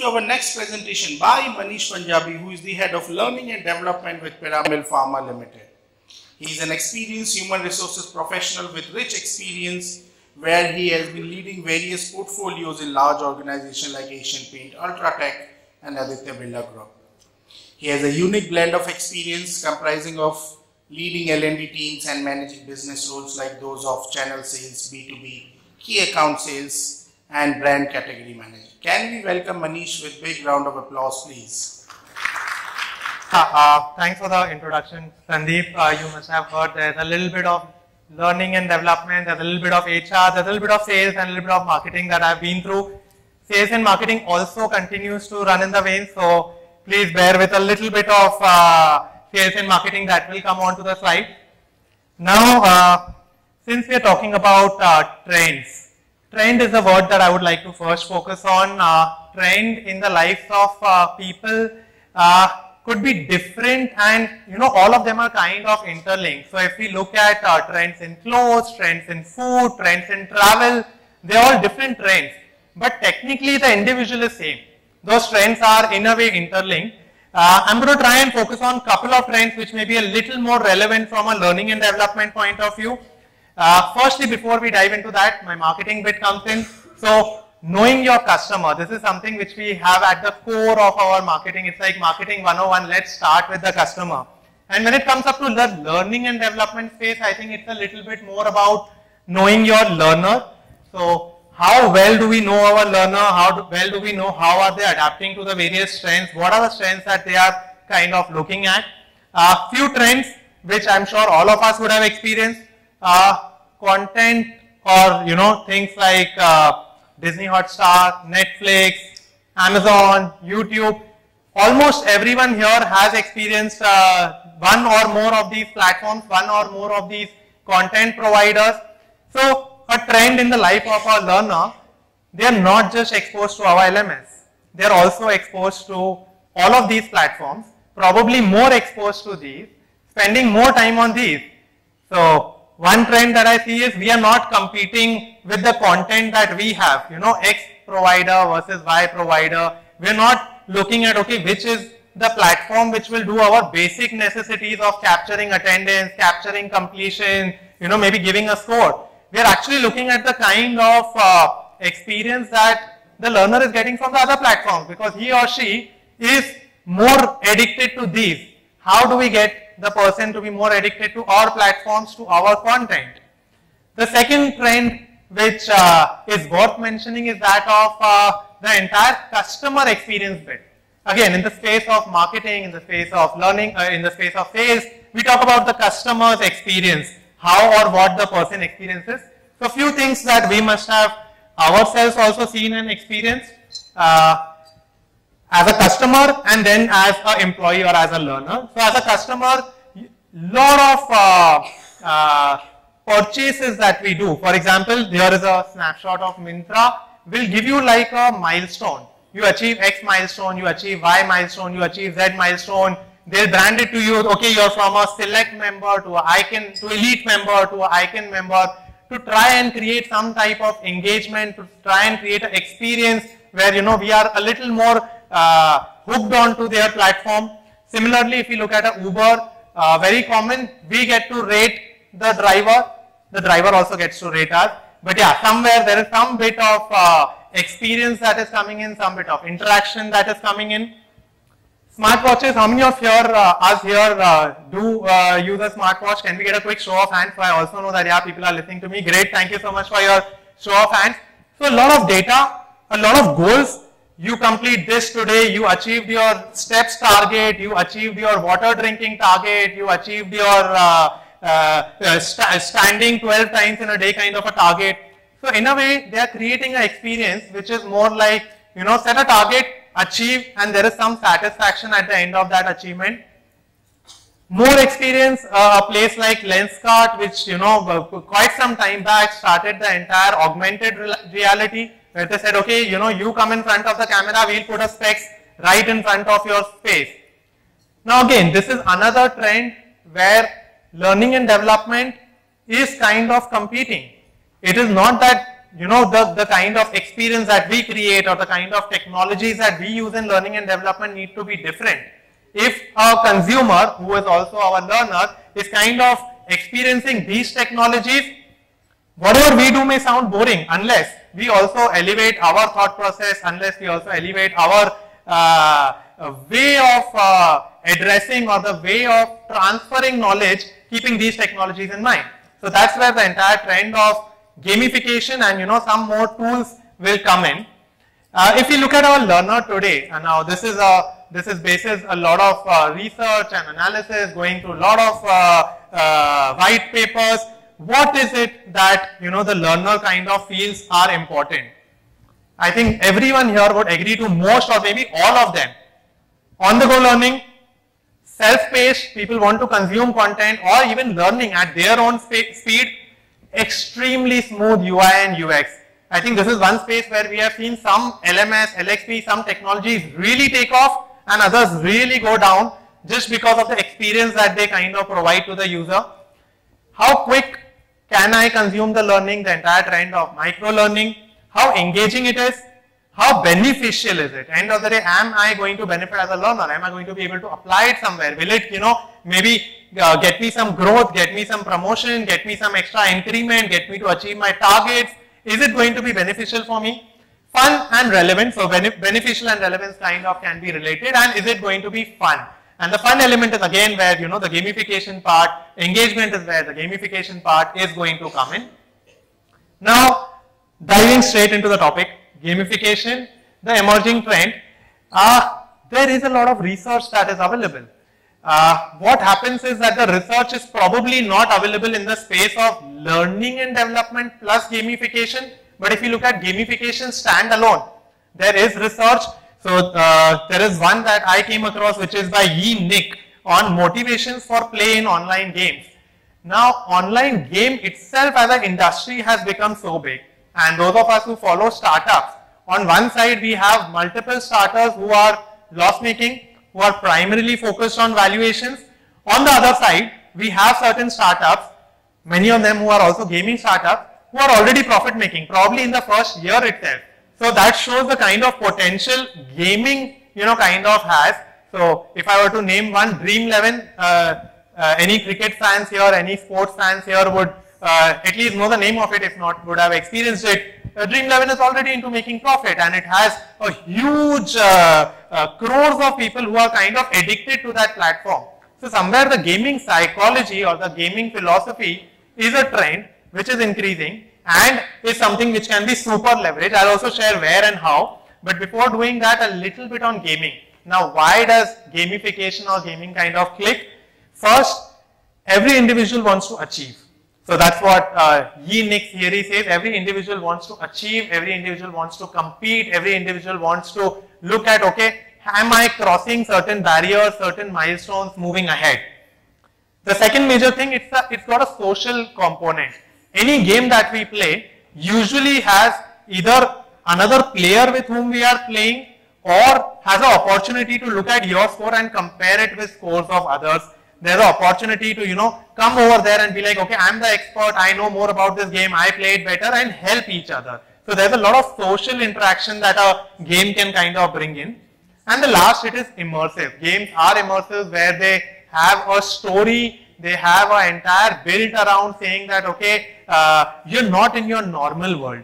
to our next presentation by Manish Punjabi, who is the Head of Learning and Development with Piramal Pharma Limited. He is an experienced human resources professional with rich experience where he has been leading various portfolios in large organizations like Asian Paint, Ultratech and Aditya Birla Group. He has a unique blend of experience comprising of leading L&D teams and managing business roles like those of channel sales, B2B, key account sales and brand category manager. Can we welcome Manish with a big round of applause, please? Thanks for the introduction, Sandeep. You must have heard there's a little bit of learning and development, there's a little bit of HR, there's a little bit of sales and a little bit of marketing that I've been through. Sales and marketing also continues to run in the vein, so please bear with a little bit of sales and marketing that will come on to the slide. Now, since we are talking about trends, trend is a word that I would like to first focus on. Trend in the lives of people could be different, and all of them are kind of interlinked. So if we look at trends in clothes, trends in food, trends in travel, they are all different trends, but technically the individual is same. Those trends are in a way interlinked. I'm going to try and focus on a couple of trends which may be a little more relevant from a learning and development point of view. Firstly, before we dive into that, my marketing bit comes in. So knowing your customer, this is something which we have at the core of our marketing. It's like marketing 101. Let's start with the customer. And when it comes up to the learning and development space, I think it's a little bit more about knowing your learner. So how well do we know our learner? How well do we know how are they adapting to the various trends? What are the trends that they are kind of looking at? Few trends which I'm sure all of us would have experienced. Content or things like Disney Hotstar, Netflix, Amazon, YouTube. Almost everyone here has experienced one or more of these platforms, one or more of these content providers. So a trend in the life of our learner, they are not just exposed to our LMS, they are also exposed to all of these platforms, probably more exposed to these, spending more time on these. So one trend that I see is we are not competing with the content that we have, X provider versus Y provider. We are not looking at, okay, which is the platform which will do our basic necessities of capturing attendance, capturing completion, maybe giving a score. We are actually looking at the kind of experience that the learner is getting from the other platforms, because he or she is more addicted to these. How do we get the person to be more addicted to our platforms, to our content? The second trend which is worth mentioning is that of the entire customer experience bit. Again, in the space of marketing, in the space of learning, in the space of sales, we talk about the customer's experience, how or what the person experiences. So, few things that we must have ourselves also seen and experienced as a customer and then as an employee or as a learner. So, as a customer, lot of purchases that we do. For example, here is a snapshot of Myntra. Will give you like a milestone. You achieve X milestone, you achieve Y milestone, you achieve Z milestone. They'll brand it to you. Okay, you're from a select member to a icon, to elite member to a icon member, to try and create some type of engagement, to try and create an experience where we are a little more hooked on to their platform. Similarly, if you look at a Uber, very common, we get to rate the driver also gets to rate us. But yeah, somewhere there is some bit of experience that is coming in, some bit of interaction that is coming in. Smartwatches, how many of us here do use a smartwatch? Can we get a quick show of hands? So I also know that people are listening to me. Great, thank you so much for your show of hands. So a lot of data, a lot of goals. You complete this today, you achieved your steps target, you achieved your water drinking target, you achieved your standing 12 times in a day kind of a target. So in a way, they are creating an experience which is more like, set a target, achieve, and there is some satisfaction at the end of that achievement. More experience, a place like Lenskart, which quite some time back started the entire augmented reality, where they said, okay, you come in front of the camera, we'll put a specs right in front of your face. Now again, this is another trend where learning and development is kind of competing. It is not that the kind of experience that we create or the kind of technologies that we use in learning and development need to be different. If a consumer, who is also our learner, is kind of experiencing these technologies, whatever we do may sound boring unless we also elevate our thought process, unless we also elevate our way of addressing or the way of transferring knowledge, keeping these technologies in mind. So that's where the entire trend of gamification and some more tools will come in. If you look at our learner today, and now this is basis a lot of research and analysis, going through a lot of white papers. What is it that the learner kind of feels are important? I think everyone here would agree to most or maybe all of them. On-the-go learning, self-paced, people want to consume content or even learning at their own speed, extremely smooth UI and UX. I think this is one space where we have seen some LMS, LXP, some technologies really take off and others really go down just because of the experience that they kind of provide to the user. How quick can I consume the learning, the entire trend of micro-learning, how engaging it is, how beneficial is it? End of the day, am I going to benefit as a learner? Am I going to be able to apply it somewhere? Will it, maybe get me some growth, get me some promotion, get me some extra increment, get me to achieve my targets? Is it going to be beneficial for me? Fun and relevant, so beneficial and relevance kind of can be related, and is it going to be fun? And the fun element is again where the gamification part, engagement is where the gamification part is going to come in. Now, diving straight into the topic, gamification, the emerging trend, there is a lot of research that is available. What happens is that the research is probably not available in the space of learning and development plus gamification, but if you look at gamification standalone, there is research. So there is one that I came across which is by Yi Nick on motivations for play in online games. Now, online game itself as an industry has become so big, and those of us who follow startups, on one side we have multiple startups who are loss-making, who are primarily focused on valuations. On the other side, we have certain startups, many of them who are also gaming startups, who are already profit-making, probably in the first year itself. So that shows the kind of potential gaming, kind of has. So if I were to name one, Dream11, any cricket fans here, any sports fans here would at least know the name of it, if not would have experienced it. Dream11 is already into making profit, and it has a huge crores of people who are kind of addicted to that platform. So somewhere the gaming psychology or the gaming philosophy is a trend which is increasing and is something which can be super leveraged. I'll also share where and how, but before doing that, a little bit on gaming. Now, why does gamification or gaming kind of click? First, every individual wants to achieve. So that's what Yi Nick's theory says. Every individual wants to achieve, every individual wants to compete, every individual wants to look at, okay, am I crossing certain barriers, certain milestones, moving ahead? The second major thing, it's got a social component. Any game that we play usually has either another player with whom we are playing or has an opportunity to look at your score and compare it with scores of others. There's an opportunity to, come over there and be like, okay, I'm the expert, I know more about this game, I play it better, and help each other. So there's a lot of social interaction that a game can kind of bring in. And the last, it is immersive. Games are immersive where they have a story, they have an entire built around saying that, okay, you're not in your normal world.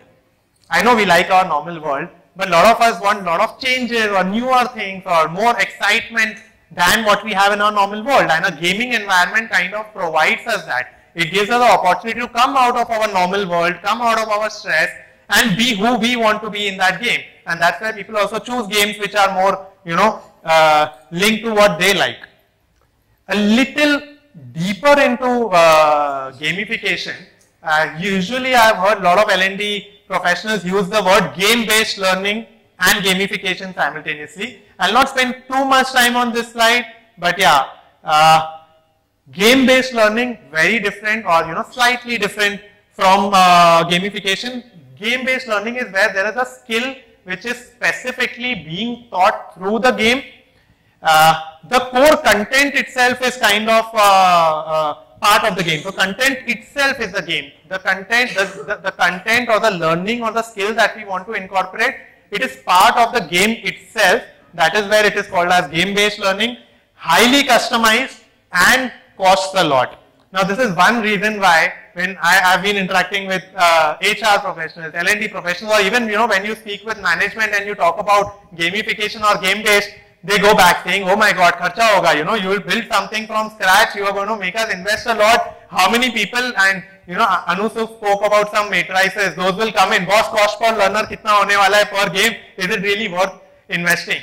I know we like our normal world, but a lot of us want a lot of changes or newer things or more excitement than what we have in our normal world, and a gaming environment kind of provides us that. It gives us the opportunity to come out of our normal world, come out of our stress and be who we want to be in that game. And that's why people also choose games which are more, linked to what they like. A little deeper into gamification, usually I've heard a lot of L&D professionals use the word game-based learning and gamification simultaneously. I'll not spend too much time on this slide, but yeah, game-based learning, very different or slightly different from gamification. Game-based learning is where there is a skill which is specifically being taught through the game. The core content itself is kind of part of the game. So content itself is the game. The content, the content or the learning or the skill that we want to incorporate, it is part of the game itself. That is where it is called as game-based learning, highly customized and costs a lot. Now this is one reason why when I have been interacting with HR professionals, L&D professionals, or even when you speak with management and you talk about gamification or game-based, they go back saying, oh my god, kharcha hoga, you will build something from scratch, you are going to make us invest a lot. How many people, and Anu spoke about some matrices, those will come in. Boss, cost per learner kitna hone wala hai per game, is it really worth investing?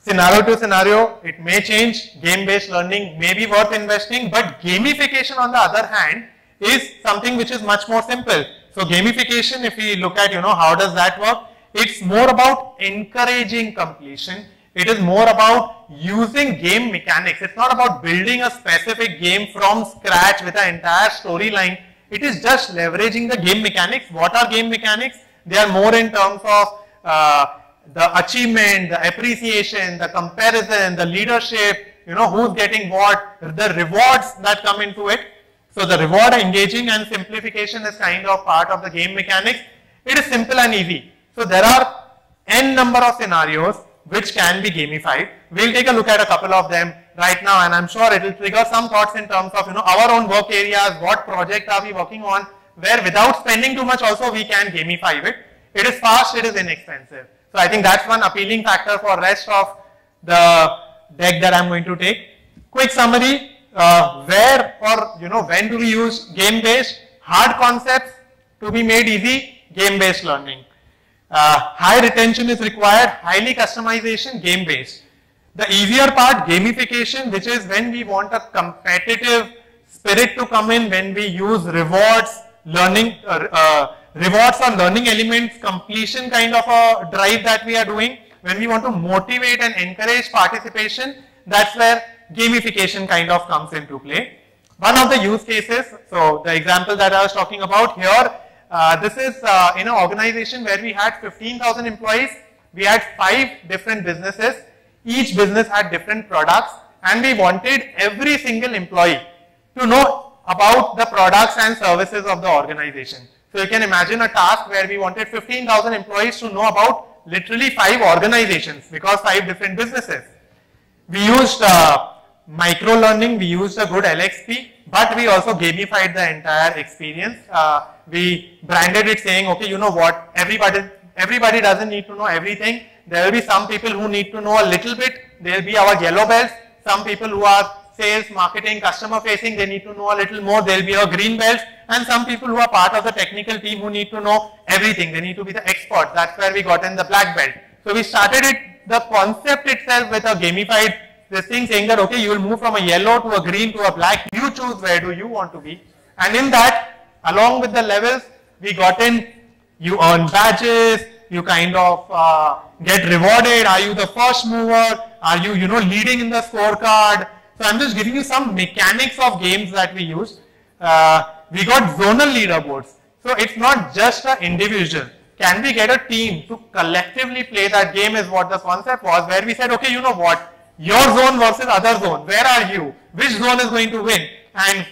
Scenario to scenario, it may change. Game-based learning may be worth investing, but gamification on the other hand is something which is much more simple. So gamification, if we look at, how does that work? It's more about encouraging completion. It is more about using game mechanics. It's not about building a specific game from scratch with an entire storyline. It is just leveraging the game mechanics. What are game mechanics? They are more in terms of the achievement, the appreciation, the comparison, the leadership, who's getting what, the rewards that come into it. So the reward engaging and simplification is kind of part of the game mechanics. It is simple and easy. So there are n number of scenarios which can be gamified. We'll take a look at a couple of them right now, and I'm sure it will trigger some thoughts in terms of our own work areas, what project are we working on, where without spending too much also we can gamify it. It is fast, it is inexpensive. So I think that's one appealing factor for rest of the deck that I'm going to take. Quick summary, where or when do we use game-based? Hard concepts to be made easy, game-based learning. High retention is required, highly customization, game-based. The easier part, gamification, which is when we want a competitive spirit to come in, when we use rewards, learning, rewards or learning elements, completion kind of a drive that we are doing. When we want to motivate and encourage participation, that's where gamification kind of comes into play. One of the use cases, so the example that I was talking about here, this is in an organization where we had 15,000 employees. We had 5 different businesses. Each business had different products, and we wanted every single employee to know about the products and services of the organization. So you can imagine a task where we wanted 15,000 employees to know about literally 5 organizations because 5 different businesses. We used micro-learning, we used a good LXP, but we also gamified the entire experience. We branded it saying, okay, you know what, everybody doesn't need to know everything. There will be some people who need to know a little bit. There will be our yellow belts. Some people who are sales, marketing, customer facing, they need to know a little more. There will be our green belts. And some people who are part of the technical team who need to know everything. They need to be the experts. That's where we got in the black belt. So we started it, the concept itself, with a gamified this thing saying that, okay, you will move from a yellow to a green to a black. You choose where do you want to be. And in that, along with the levels, we got in, you earn badges, you kind of get rewarded. Are you the first mover? Are you, leading in the scorecard? So I'm just giving you some mechanics of games that we use. We got zonal leaderboards. So it's not just an individual. Can we get a team to collectively play that game is what the concept was, where we said, okay, you know what? Your zone versus other zone. Where are you? Which zone is going to win? And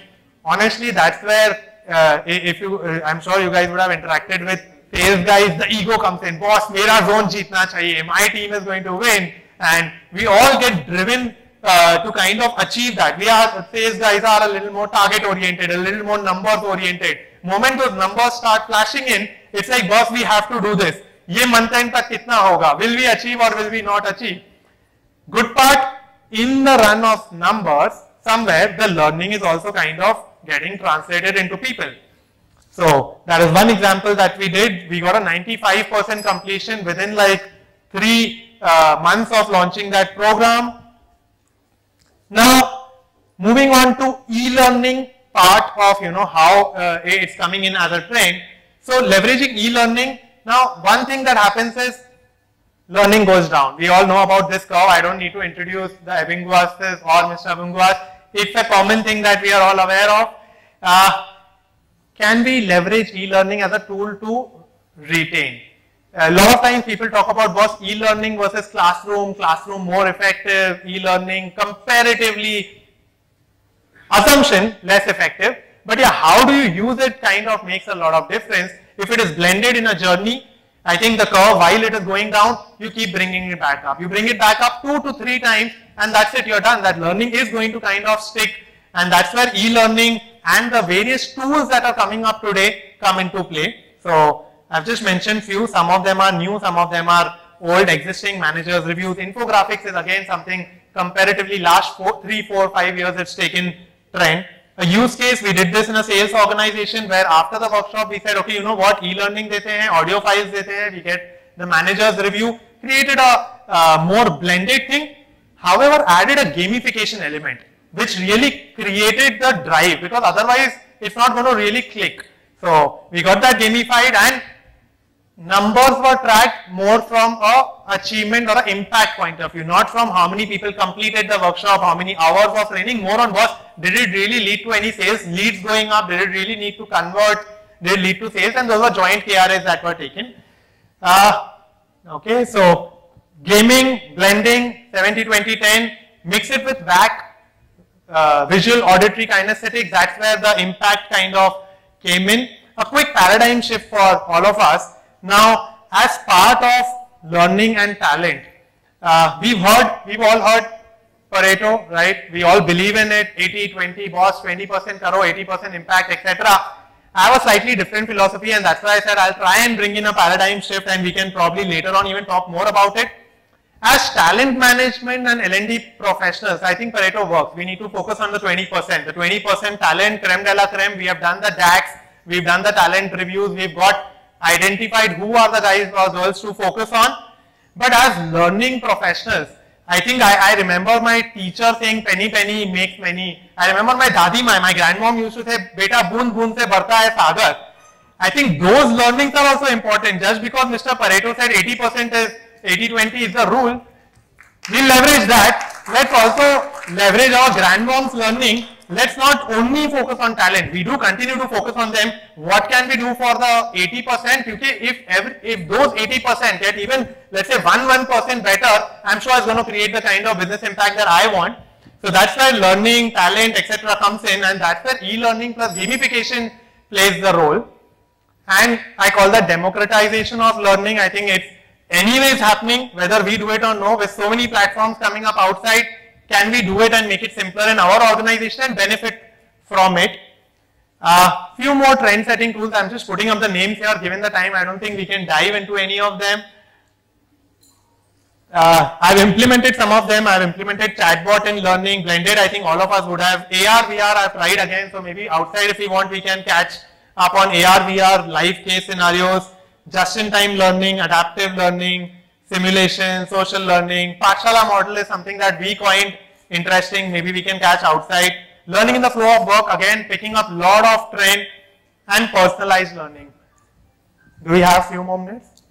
honestly, that's where, I'm sure you guys would have interacted with sales guys, the ego comes in. Boss, mera zone jeetna chahiye. My team is going to win. And we all get driven to kind of achieve that. Sales guys are a little more target oriented, a little more numbers oriented. Moment those numbers start flashing in, it's like, boss, we have to do this. Ye month end tak kitna hoga? Will we achieve or will we not achieve? Good part, in the run of numbers, somewhere the learning is also kind of getting translated into people. So that is one example that we did. We got a 95% completion within like 3 months of launching that program. Now, moving on to e-learning part of, how it's coming in as a trend. So leveraging e-learning. Now, one thing that happens is learning goes down. We all know about this curve. I don't need to introduce the Ebbinghaus or Mr. Ebbinghaus. It's a common thing that we are all aware of. Can we leverage e-learning as a tool to retain? A lot of times people talk about boss e-learning versus classroom more effective, e-learning comparatively assumption, less effective. But yeah, how do you use it kind of makes a lot of difference. If it is blended in a journey, I think the curve, while it is going down, you keep bringing it back up. You bring it back up 2 to 3 times and that's it, you're done. That learning is going to kind of stick, and that's where e-learning and the various tools that are coming up today come into play. So I've just mentioned few, some of them are new, some of them are old existing managers reviews. Infographics is again something comparatively last 3, 4, 5 years it's taken trend. A use case, we did this in a sales organization where after the workshop we said, okay, you know what, e-learning dete hain, audio files dete hain, we get the manager's review, created a more blended thing, however added a gamification element which really created the drive, because otherwise it's not going to really click. So we got that gamified and numbers were tracked more from a achievement or an impact point of view, not from how many people completed the workshop, how many hours of training, more on what did it really lead to any sales leads going up, did it really need to convert, did it lead to sales, and those were joint KRAs that were taken. Okay, so gaming, blending, 70-20-10, mix it with VAC, visual, auditory, kinesthetic, that's where the impact kind of came in. A quick paradigm shift for all of us. Now, as part of learning and talent, we've all heard Pareto, right? We all believe in it, 80-20 boss, 20% karo, 80% impact, etc. I have a slightly different philosophy, and that's why I said I'll try and bring in a paradigm shift, and we can probably later on even talk more about it. As talent management and L&D professionals, I think Pareto works. We need to focus on the 20%. The 20% talent, creme de la creme, we have done the DAX, we've done the talent reviews, we've got identified who are the guys or girls to focus on. But as learning professionals, I think I remember my teacher saying penny penny makes many. I remember my dadi, my grandmom used to say, beta boon boon se barta hai sagar. I think those learnings are also important. Just because Mr. Pareto said 80% is 80-20 is the rule, we'll leverage that. Let's also leverage our grandmom's learning. Let's not only focus on talent. We do continue to focus on them. What can we do for the 80%? Okay, if those 80% get even, let's say 1% better, I'm sure it's going to create the kind of business impact that I want. So that's where learning, talent, etc. comes in, and that's where e-learning plus gamification plays the role. And I call that democratization of learning. I think it's anyways happening, whether we do it or no, with so many platforms coming up outside. Can we do it and make it simpler in our organization and benefit from it? Few more trend setting tools. I'm just putting up the names here. Given the time, I don't think we can dive into any of them. I've implemented some of them. I've implemented chatbot in learning, blended. I think all of us would have. AR, VR, I've tried again. So maybe outside, if we want, we can catch up on AR, VR, live case scenarios, just-in-time learning, adaptive learning, simulation, social learning. Pathshala model is something that we coined, interesting, maybe we can catch outside. Learning in the flow of work, again picking up lot of trend, and personalized learning. Do we have few more minutes?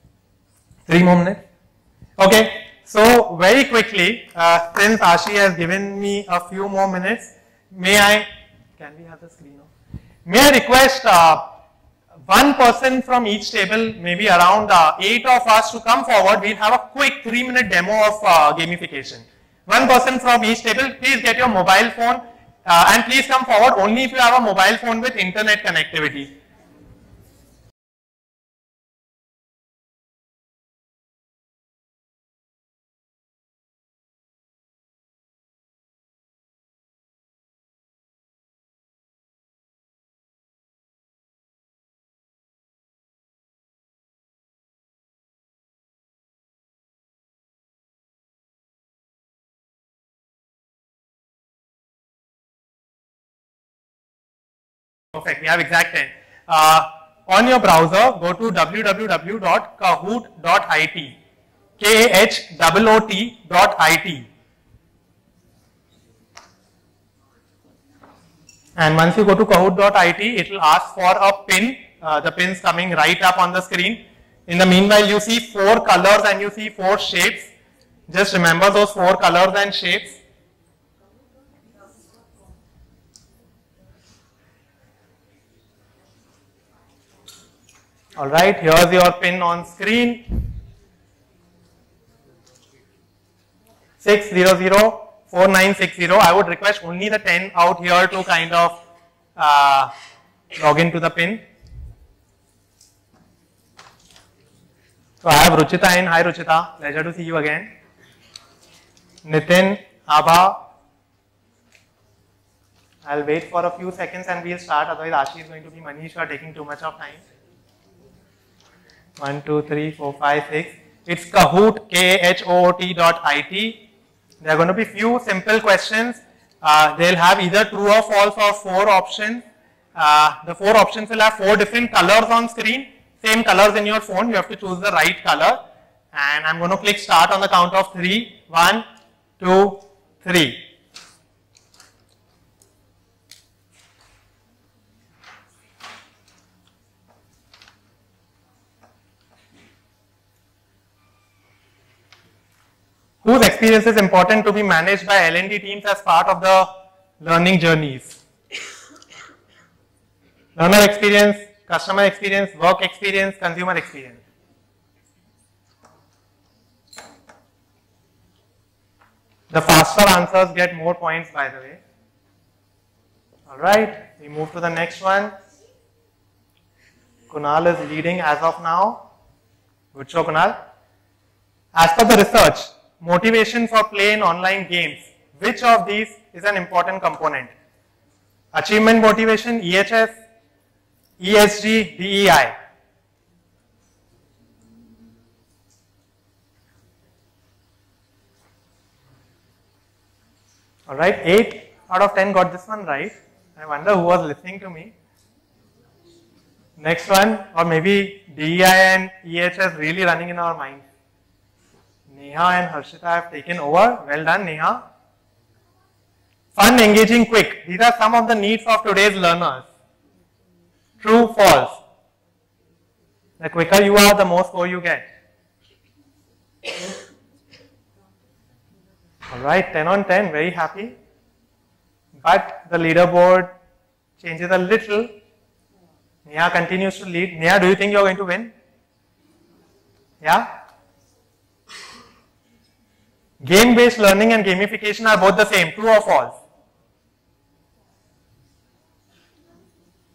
3 more minutes? Okay, so very quickly, since Ashi has given me a few more minutes, can we have the screen off? May I request one person from each table, maybe around 8 of us, to come forward. We'll have a quick 3-minute demo of gamification. One person from each table, please get your mobile phone and please come forward only if you have a mobile phone with internet connectivity. Perfect, we have exact 10. On your browser, go to www.kahoot.it, KAHOOT.it. And once you go to kahoot.it, it will ask for a pin. The pin's coming right up on the screen. In the meanwhile, you see 4 colors and you see 4 shapes. Just remember those 4 colors and shapes. Alright, here's your pin on screen. 600 4960. I would request only the 10 out here to kind of log into the pin. So I have Ruchita in. Hi Ruchita, pleasure to see you again. Nitin, Abha. I'll wait for a few seconds and we'll start, otherwise Ashi is going to be Manish, you are taking too much of time. 1, 2, 3, 4, 5, 6. It's Kahoot, KHOOT.IT. There are going to be few simple questions. They'll have either true or false or 4 options. The 4 options will have 4 different colors on screen. Same colors in your phone. You have to choose the right color. And I'm going to click start on the count of 3. 1, 2, 3. Whose experience is important to be managed by L&D teams as part of the learning journeys? Learner experience, customer experience, work experience, consumer experience. The faster answers get more points, by the way. Alright, we move to the next one. Kunal is leading as of now. Good show, Kunal. As per the research, motivation for play in online games, which of these is an important component? Achievement motivation, EHS, ESG, DEI. Alright, 8 out of 10 got this one right. I wonder who was listening to me. Next one, or maybe DEI and EHS really running in our minds. Neha and Harshita have taken over. Well done, Neha. Fun, engaging, quick. These are some of the needs of today's learners. True, false. The quicker you are, the more score you get. Alright, 10 on 10, very happy. But the leaderboard changes a little. Neha continues to lead. Neha, do you think you are going to win? Yeah? Game-based learning and gamification are both the same, true or false?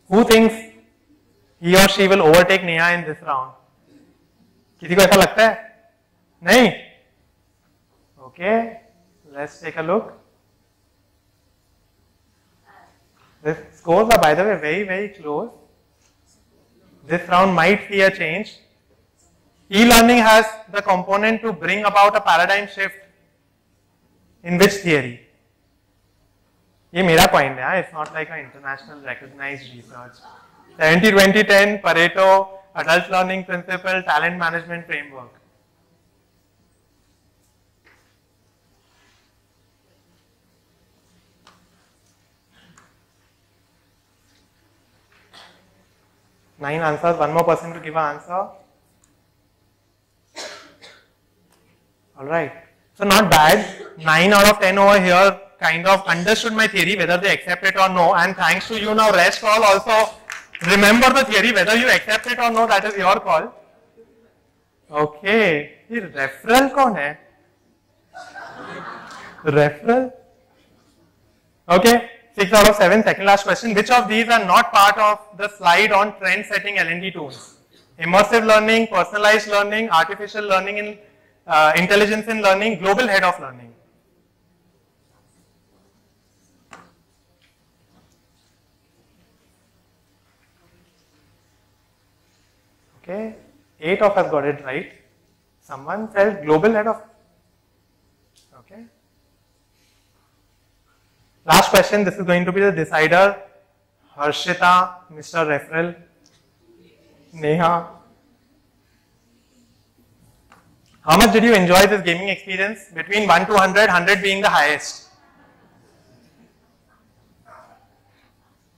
Who thinks he or she will overtake Neha in this round? किसी को ऐसा लगता है? नहीं? Okay, let's take a look. The scores are, by the way, very, very close. This round might see a change. E-learning has the component to bring about a paradigm shift. In which theory? ये मेरा point है, it's not like an international recognized research. 70-20-10, Pareto, Adult Learning Principle, Talent Management Framework. Nine answers, one more person to give an answer. Alright. So not bad. 9 out of 10 over here kind of understood my theory, whether they accept it or no. And thanks to you now, rest all also remember the theory, whether you accept it or no, that is your call. Okay. ये referral कौन है? Referral? Okay. 6 out of 7, second last question. Which of these are not part of the slide on trend setting L&D tools? Immersive learning, personalized learning, artificial learning in intelligence in learning, global head of learning. Okay, 8 of us got it right. Someone felt global head of. Okay. Last question, this is going to be the decider. Harshita, Mr. Referral, Neha. How much did you enjoy this gaming experience? Between 1 to 100, 100 being the highest.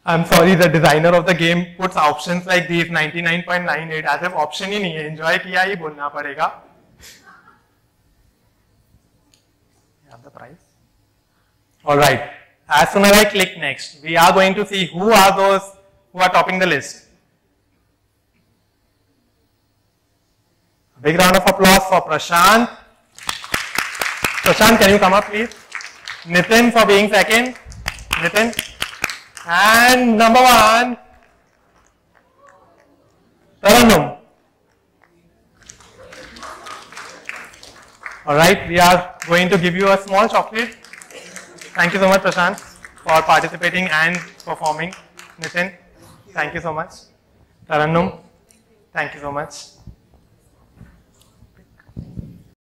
I'm sorry, the designer of the game puts options like these, 99.98, as if option ही नहीं है, enjoy किया ही बोलना पड़ेगा. You have the prize? Alright, as soon as I click next, we are going to see who are those who are topping the list. Big round of applause for Prashant. Prashant, can you come up please? Nitin for being second. Nitin. And number 1, Tarannum. Alright, we are going to give you a small chocolate. Thank you so much, Prashant, for participating and performing. Nitin, thank you so much. Tarannum, thank you so much.